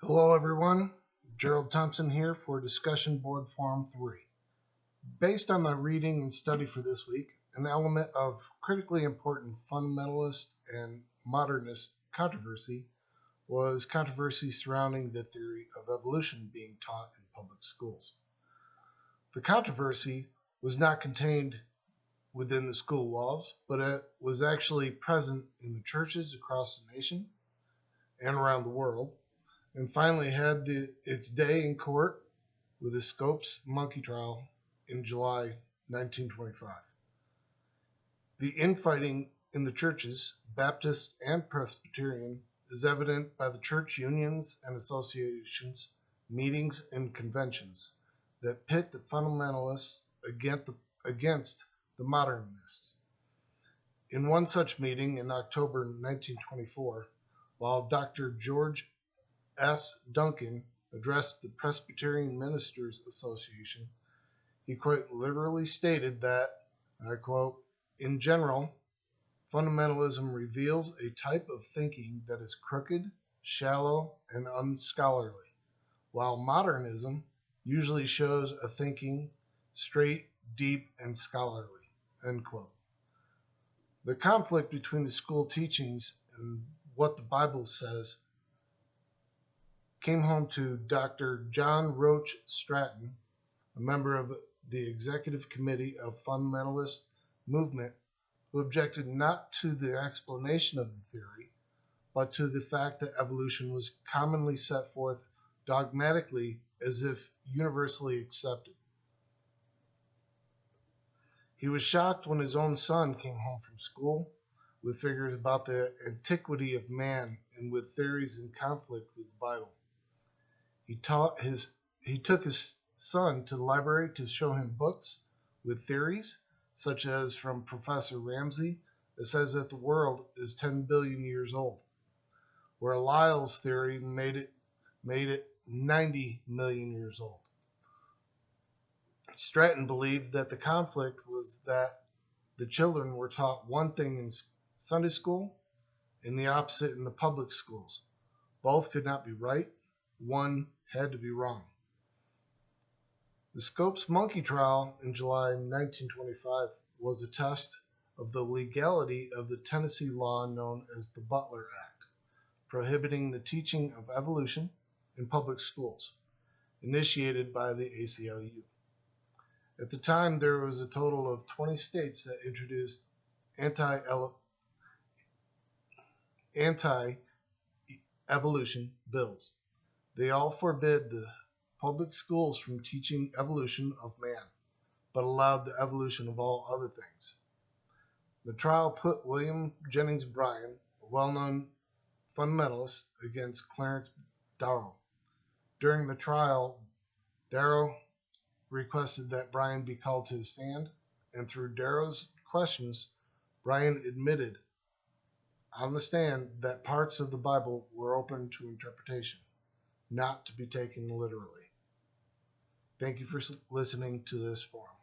Hello everyone, Gerald Thompson here for Discussion Board Forum 3. Based on my reading and study for this week, an element of critically important fundamentalist and modernist controversy was controversy surrounding the theory of evolution being taught in public schools. The controversy was not contained within the school walls, but it was actually present in the churches across the nation and around the world, and finally had its day in court with the Scopes monkey trial in July 1925. The infighting in the churches, Baptist and Presbyterian, is evident by the church unions and associations, meetings and conventions that pit the fundamentalists against the modernists. In one such meeting in October 1924, while Dr. George S. Duncan addressed the Presbyterian Ministers Association, he quite literally stated that, and I quote, "In general, fundamentalism reveals a type of thinking that is crooked, shallow, and unscholarly, while modernism usually shows a thinking straight, deep, and scholarly," end quote. The conflict between the school teachings and what the Bible says came home to Dr. John Roach Stratton, a member of the executive committee of fundamentalist movement, who objected not to the explanation of the theory, but to the fact that evolution was commonly set forth dogmatically as if universally accepted. He was shocked when his own son came home from school with figures about the antiquity of man and with theories in conflict with the Bible. He took his son to the library to show him books with theories, such as from Professor Ramsey, that says that the world is 10 billion years old, where Lyell's theory made it 90 million years old. Stratton believed that the conflict was that the children were taught one thing in Sunday school and the opposite in the public schools. Both could not be right. One had to be wrong. The Scopes monkey trial in July 1925 was a test of the legality of the Tennessee law known as the Butler Act, prohibiting the teaching of evolution in public schools, initiated by the ACLU. At the time, there was a total of 20 states that introduced anti-evolution bills. They all forbid the public schools from teaching evolution of man, but allowed the evolution of all other things. The trial put William Jennings Bryan, a well-known fundamentalist, against Clarence Darrow. During the trial, Darrow requested that Bryan be called to the stand, and through Darrow's questions, Bryan admitted on the stand that parts of the Bible were open to interpretation, not to be taken literally. Thank you for listening to this forum.